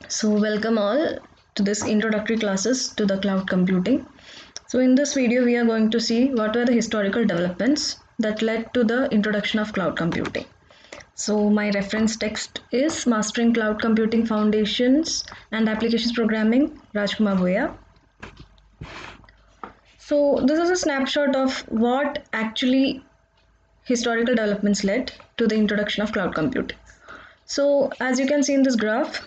So welcome all to this introductory classes to the cloud computing. So in this video we are going to see what were the historical developments that led to the introduction of cloud computing. So my reference text is Mastering Cloud Computing Foundations and Applications Programming, Rajkumar Boya. So this is a snapshot of what actually historical developments led to the introduction of cloud computing. So as you can see in this graph,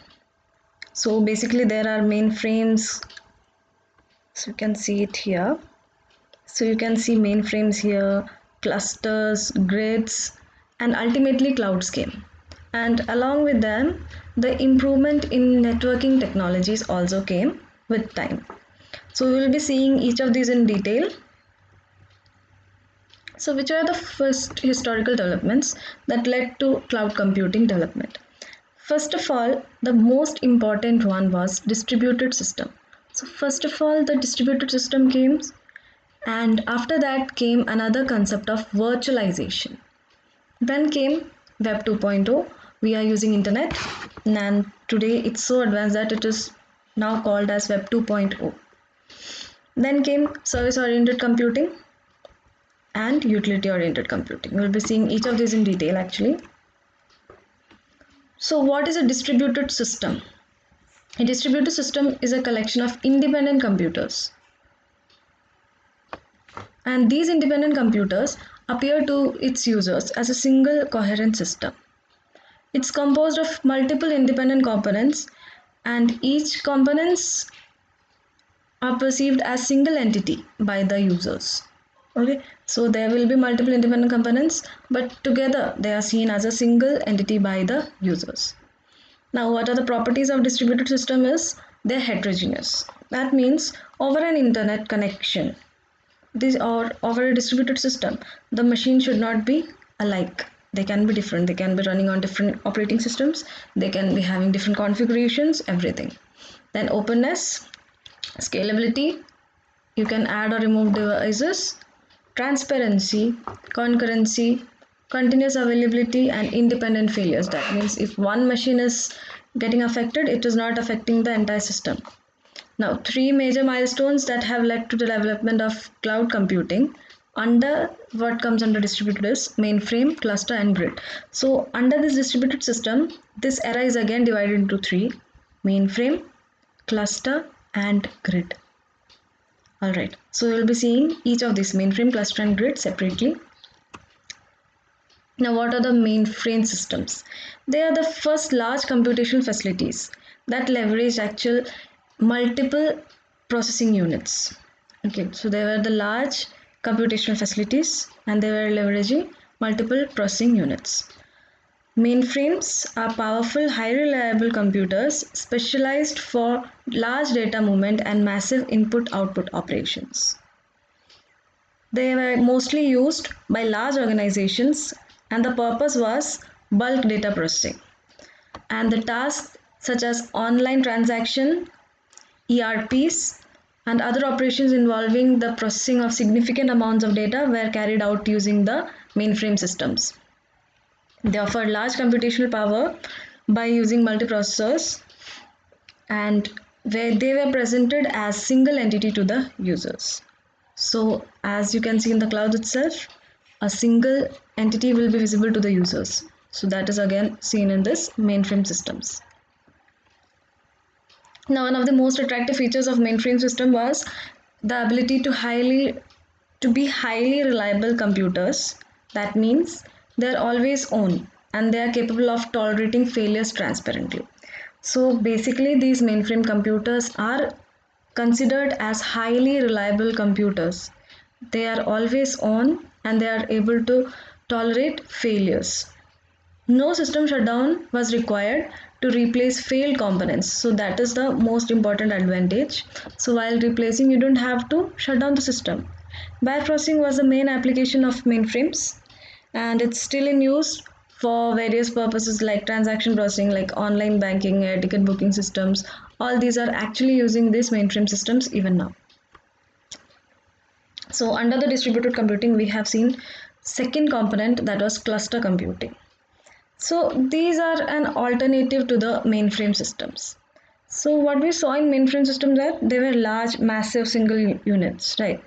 so basically there are mainframes. So you can see it here. So you can see mainframes here, clusters, grids, and ultimately clouds came. And along with them, the improvement in networking technologies also came with time. So we will be seeing each of these in detail. So which are the first historical developments that led to cloud computing development? First of all, the most important one was distributed system. So first of all, the distributed system came, and after that came another concept of virtualization. Then came Web 2.0. We are using internet, and today it's so advanced that it is now called as Web 2.0. Then came service oriented computing and utility oriented computing. We'll be seeing each of these in detail actually. So what is a distributed system? A distributed system is a collection of independent computers, and these independent computers appear to its users as a single coherent system. It's composed of multiple independent components, and each components are perceived as single entity by the users. Okay, so there will be multiple independent components, but together they are seen as a single entity by the users. Now, what are the properties of distributed system is they're heterogeneous. That means over an internet connection, this or over a distributed system, the machine should not be alike. They can be different. They can be running on different operating systems. They can be having different configurations, everything. Then openness, scalability, you can add or remove devices, transparency, concurrency, continuous availability, and independent failures. That means if one machine is getting affected, it is not affecting the entire system. Now, three major milestones that have led to the development of cloud computing under what comes under distributed is mainframe, cluster, and grid. So under this distributed system, this era is again divided into three: mainframe, cluster, and grid. Alright, so we'll be seeing each of these mainframe, cluster, and grid separately. Now, what are the mainframe systems? They are the first large computational facilities that leverage actual multiple processing units. Okay, so they were the large computational facilities and they were leveraging multiple processing units. Mainframes are powerful, high reliable computers specialized for large data movement and massive input output operations. They were mostly used by large organizations, and the purpose was bulk data processing. And the tasks such as online transaction, ERPs, and other operations involving the processing of significant amounts of data were carried out using the mainframe systems. They offered large computational power by using multiprocessors, and where they were presented as single entity to the users. So as you can see in the cloud itself, a single entity will be visible to the users. So that is again seen in this mainframe systems. Now, one of the most attractive features of mainframe system was the ability to be highly reliable computers. That means they're always on and they are capable of tolerating failures transparently. So basically these mainframe computers are considered as highly reliable computers. They are always on and they are able to tolerate failures. No system shutdown was required to replace failed components. So that is the most important advantage. So while replacing, you don't have to shut down the system. Batch processing was the main application of mainframes, and it's still in use for various purposes like transaction processing, like online banking, air ticket booking systems. All these are actually using these mainframe systems even now. So under the distributed computing, we have seen second component, that was cluster computing. So these are an alternative to the mainframe systems. So what we saw in mainframe systems that they were large, massive single units, right?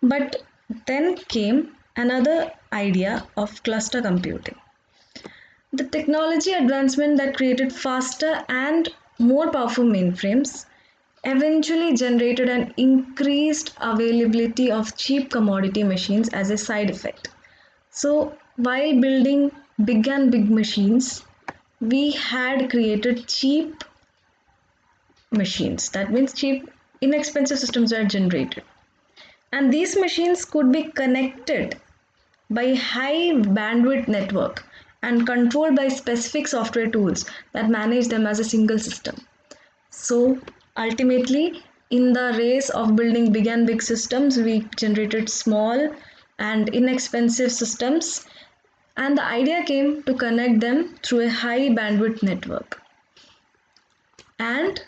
But then came another idea of cluster computing. The technology advancement that created faster and more powerful mainframes eventually generated an increased availability of cheap commodity machines as a side effect. So, while building big machines, we had created cheap machines. That means cheap, inexpensive systems were generated. And these machines could be connected by high bandwidth network and controlled by specific software tools that manage them as a single system. So ultimately, in the race of building big systems, we generated small and inexpensive systems, and the idea came to connect them through a high bandwidth network. And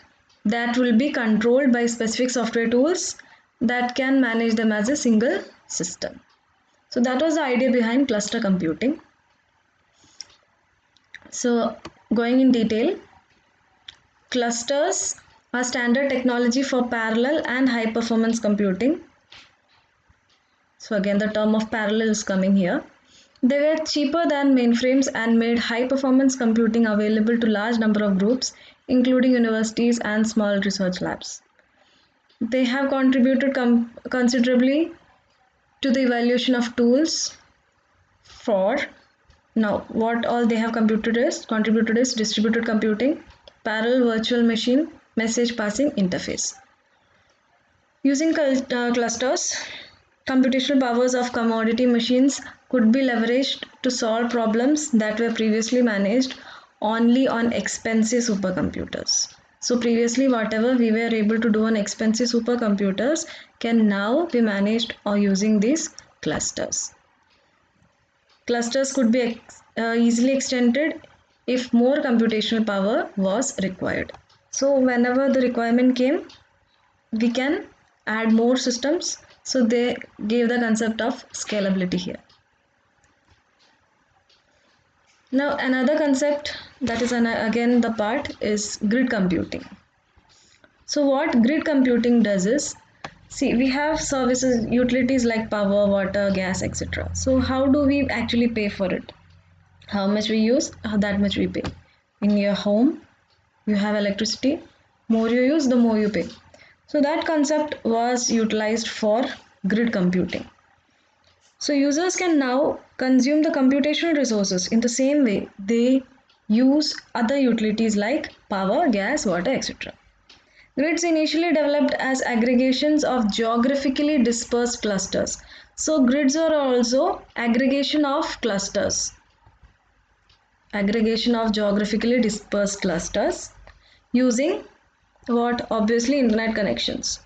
that will be controlled by specific software tools that can manage them as a single system. So that was the idea behind cluster computing. So going in detail, clusters are standard technology for parallel and high performance computing. So again the term of parallel is coming here. They were cheaper than mainframes and made high performance computing available to large number of groups, including universities and small research labs. They have contributed considerably to the evaluation of tools for now what all they have contributed is distributed computing, parallel virtual machine, message passing interface. Using clusters, computational powers of commodity machines could be leveraged to solve problems that were previously managed only on expensive supercomputers. So previously whatever we were able to do on expensive supercomputers can now be managed or using these clusters. Clusters could be easily extended if more computational power was required. So whenever the requirement came, we can add more systems. So they gave the concept of scalability here. Now another concept that is again the part is grid computing. So what grid computing does is, see, we have services, utilities like power, water, gas, etc. So how do we actually pay for it? How much we use, that much we pay. In your home, you have electricity, more you use, the more you pay. So that concept was utilized for grid computing. So users can now consume the computational resources in the same way they use other utilities like power, gas, water, etc. Grids initially developed as aggregations of geographically dispersed clusters. So grids are also aggregation of clusters. Aggregation of geographically dispersed clusters using what? Obviously internet connections.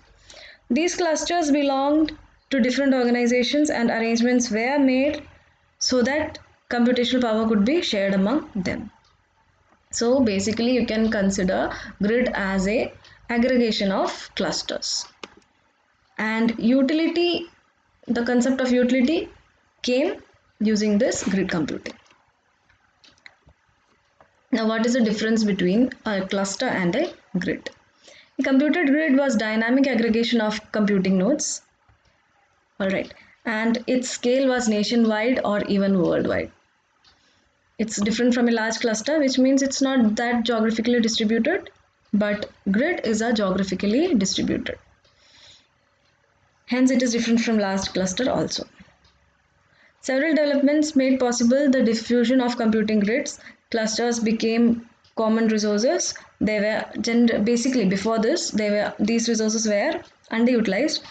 These clusters belonged to different organizations and arrangements were made so that computational power could be shared among them. So basically you can consider grid as a aggregation of clusters. And utility, the concept of utility came using this grid computing. Now what is the difference between a cluster and a grid? A computed grid was dynamic aggregation of computing nodes. Alright, and its scale was nationwide or even worldwide. It's different from a large cluster, which means it's not that geographically distributed, but grid is a geographically distributed. Hence it is different from large cluster also. Several developments made possible the diffusion of computing grids. Clusters became common resources. They were basically before this, these resources were underutilized.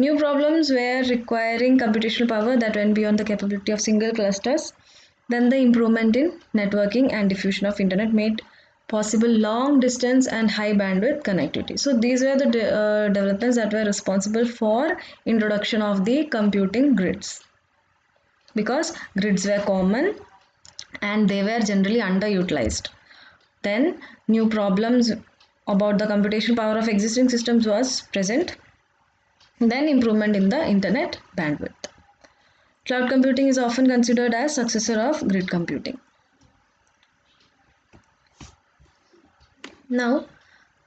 New problems were requiring computational power that went beyond the capability of single clusters. Then the improvement in networking and diffusion of internet made possible long distance and high bandwidth connectivity. So these were the developments that were responsible for introduction of the computing grids, because grids were common and they were generally underutilized. Then new problems about the computational power of existing systems was present. Then improvement in the internet bandwidth. Cloud computing is often considered as successor of grid computing. Now,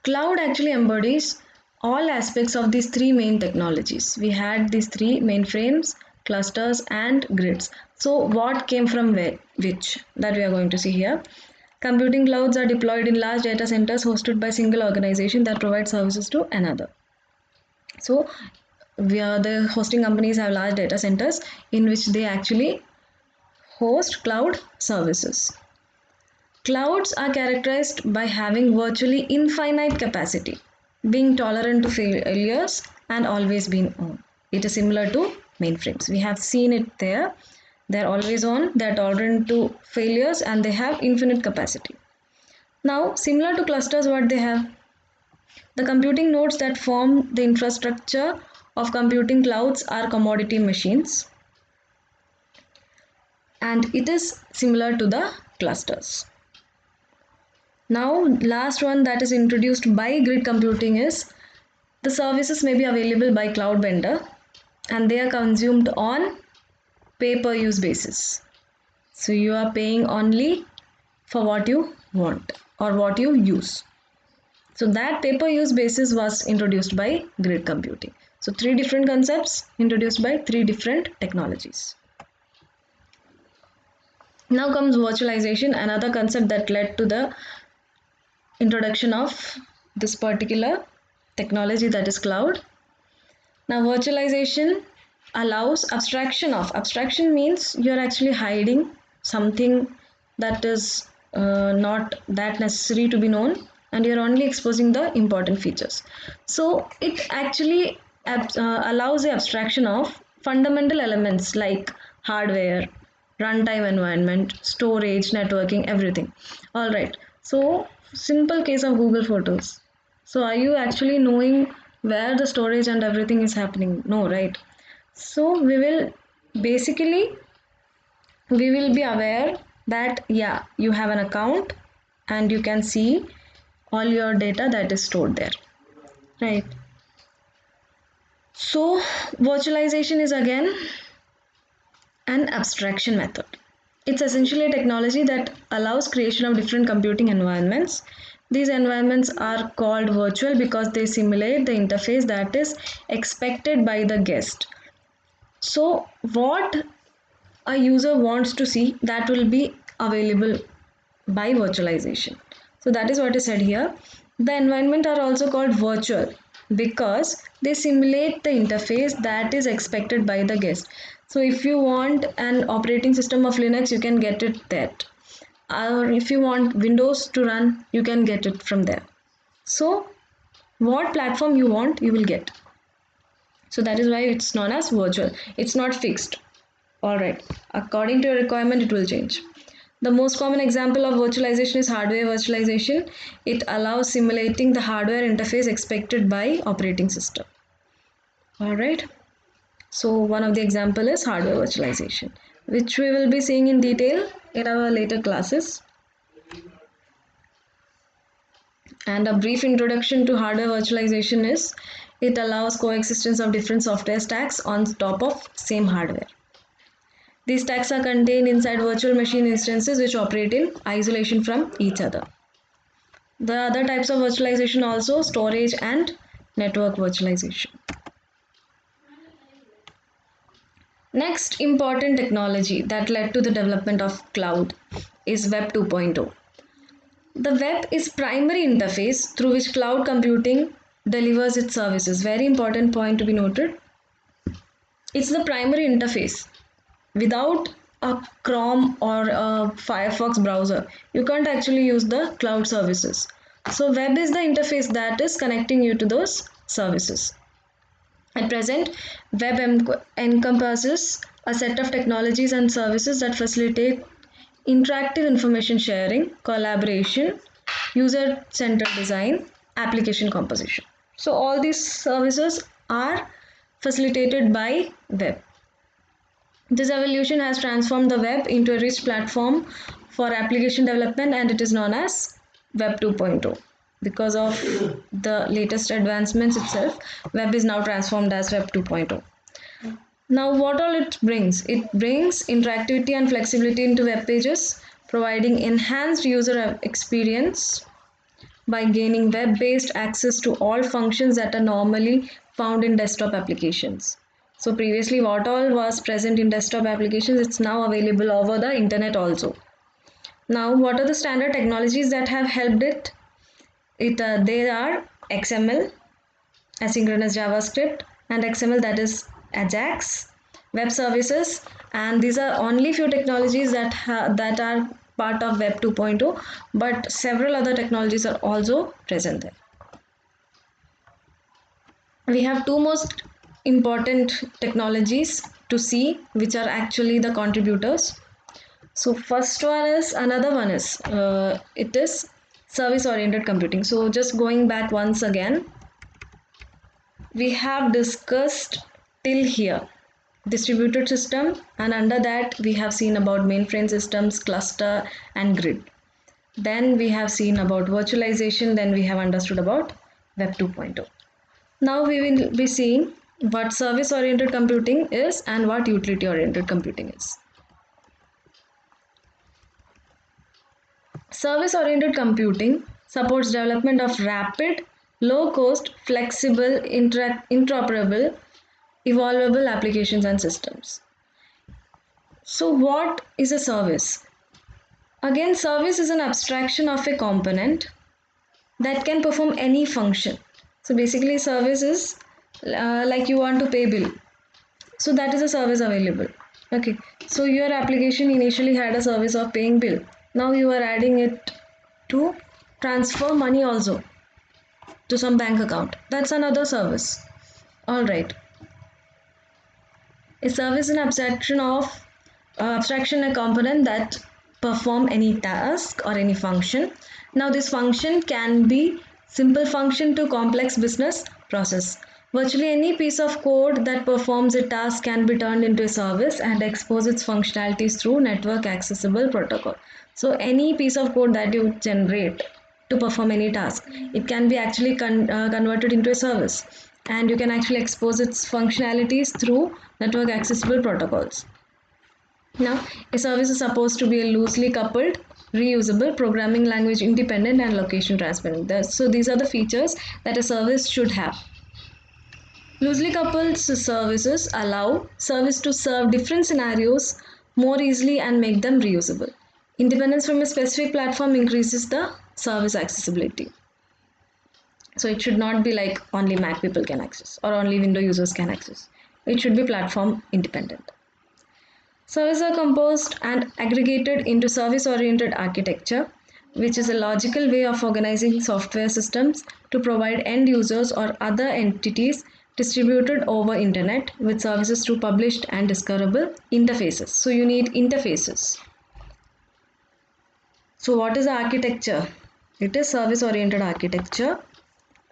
Cloud actually embodies all aspects of these three main technologies. We had these three mainframes, clusters, and grids. So, what came from where, which? That we are going to see here. Computing clouds are deployed in large data centers hosted by a single organization that provides services to another. So, the hosting companies have large data centers in which they actually host cloud services. Clouds are characterized by having virtually infinite capacity, being tolerant to failures, and always being on. It is similar to mainframes. We have seen it there. They're always on, they're tolerant to failures, and they have infinite capacity. Now, similar to clusters, what they have? The computing nodes that form the infrastructure of computing clouds are commodity machines, and it is similar to the clusters. Now, last one that is introduced by grid computing is the services may be available by cloud vendor and they are consumed on pay per use basis. So you are paying only for what you want or what you use. So that pay per use basis was introduced by grid computing. So three different concepts introduced by three different technologies. Now comes virtualization, another concept that led to the introduction of this particular technology, that is cloud. Now virtualization allows abstraction means you're actually hiding something that is not that necessary to be known and you're only exposing the important features. So it actually allows the abstraction of fundamental elements like hardware, runtime environment, storage, networking, everything. All right. So simple case of Google Photos. So are you actually knowing where the storage and everything is happening? No, right? So basically we will be aware that yeah, you have an account and you can see all your data that is stored there, right? So virtualization is again an abstraction method. It's essentially a technology that allows creation of different computing environments. These environments are called virtual because they simulate the interface that is expected by the guest. So what a user wants to see, that will be available by virtualization. So that is what is said here. The environment are also called virtual because they simulate the interface that is expected by the guest. So if you want an operating system of Linux, you can get it there. Or if you want Windows to run, you can get it from there. So what platform you want, you will get. So that is why it's known as virtual. It's not fixed. Alright, according to your requirement, it will change. The most common example of virtualization is hardware virtualization. It allows simulating the hardware interface expected by operating system. Alright, so one of the example is hardware virtualization, which we will be seeing in detail in our later classes. And a brief introduction to hardware virtualization is it allows coexistence of different software stacks on top of same hardware. These stacks are contained inside virtual machine instances which operate in isolation from each other. The other types of virtualization also storage and network virtualization. Next important technology that led to the development of cloud is Web 2.0. The web is primary interface through which cloud computing delivers its services. Very important point to be noted. It's the primary interface. Without a Chrome or a Firefox browser, you can't actually use the cloud services. So web is the interface that is connecting you to those services. At present, web encompasses a set of technologies and services that facilitate interactive information sharing, collaboration, user-centered design, application composition. So all these services are facilitated by web. This evolution has transformed the web into a rich platform for application development and it is known as Web 2.0. Because of the latest advancements itself, web is now transformed as Web 2.0. Now what all it brings? It brings interactivity and flexibility into web pages, providing enhanced user experience, by gaining web-based access to all functions that are normally found in desktop applications. So previously what all was present in desktop applications, it's now available over the internet also. Now what are the standard technologies that have helped it? They are XML, asynchronous JavaScript, and XML, that is Ajax, web services, and these are only few technologies that are part of Web 2.0, but several other technologies are also present there. We have two most important technologies to see which are actually the contributors. So first one is, another one is it is service oriented computing. So just going back once again, we have discussed till here distributed system, and under that we have seen about mainframe systems, cluster and grid. Then we have seen about virtualization, then we have understood about Web 2.0. Now we will be seeing what service oriented computing is and what utility oriented computing is. Service oriented computing supports development of rapid, low cost, flexible, interoperable, evolvable applications and systems. So what is a service? Again, service is an abstraction of a component that can perform any function. So basically service is like you want to pay bill. So that is a service available. Okay, so your application initially had a service of paying bill. Now you are adding it to transfer money also to some bank account. That's another service. All right. A service is an abstraction, a component that perform any task or any function. Now this function can be simple function to complex business process. Virtually any piece of code that performs a task can be turned into a service and expose its functionalities through network accessible protocol. So any piece of code that you generate to perform any task, it can be actually converted into a service, and you can actually expose its functionalities through network accessible protocols. Now, a service is supposed to be a loosely coupled, reusable, programming language independent, and location transparent. So these are the features that a service should have. Loosely coupled services allow service to serve different scenarios more easily and make them reusable. Independence from a specific platform increases the service accessibility. So it should not be like only Mac people can access or only Windows users can access. It should be platform independent. Services are composed and aggregated into service-oriented architecture, which is a logical way of organizing software systems to provide end users or other entities distributed over internet with services through published and discoverable interfaces. So you need interfaces. So what is the architecture? It is service-oriented architecture.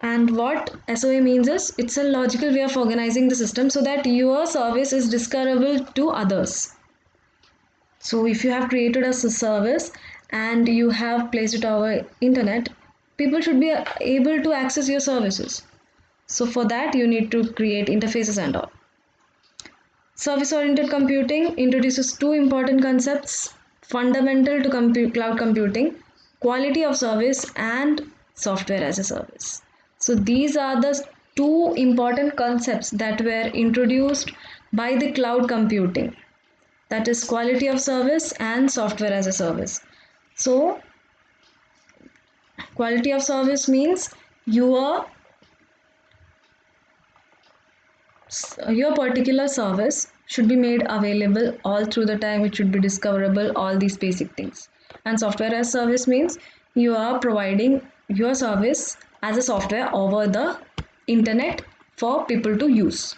And what SOA means is, it's a logical way of organizing the system so that your service is discoverable to others. So if you have created a service and you have placed it over internet, people should be able to access your services. So for that you need to create interfaces and all. Service-oriented computing introduces two important concepts fundamental to cloud computing: quality of service and software as a service. So these are the two important concepts that were introduced by the cloud computing, that is quality of service and software as a service. So quality of service means your particular service should be made available all through the time, it should be discoverable, all these basic things. And software as service means you are providing your service as a software over the internet for people to use.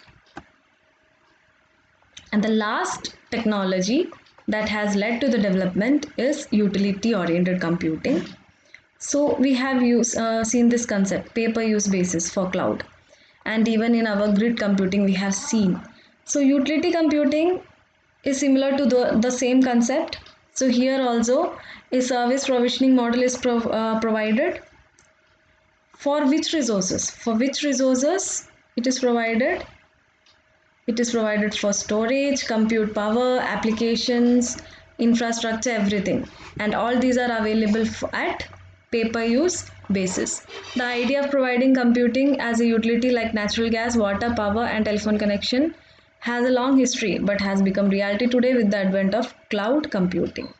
And the last technology that has led to the development is utility oriented computing. So we have seen this concept, pay-per-use basis for cloud, and even in our grid computing we have seen. So utility computing is similar to the same concept. So here also a service provisioning model is provided. For which resources? For which resources it is provided? It is provided for storage, compute power, applications, infrastructure, everything. And all these are available at pay-per-use basis. The idea of providing computing as a utility like natural gas, water, power, and telephone connection has a long history but has become reality today with the advent of cloud computing.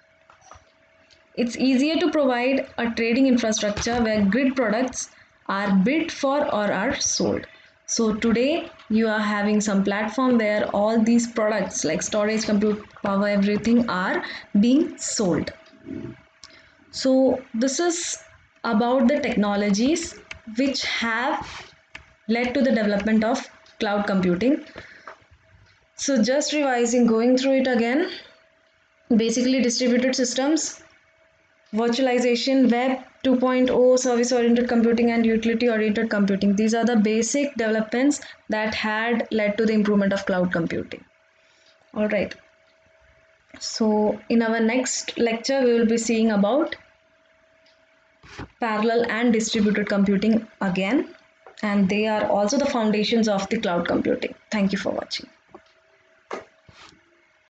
It's easier to provide a trading infrastructure where grid products are bid for or are sold. So today you are having some platform where all these products like storage, compute, power, everything are being sold. So this is about the technologies which have led to the development of cloud computing. So just revising, going through it again, basically distributed systems, virtualization, web 2.0, service oriented computing, and utility oriented computing. These are the basic developments that had led to the improvement of cloud computing. All right. So in our next lecture, we will be seeing about parallel and distributed computing again, and they are also the foundations of the cloud computing. Thank you for watching.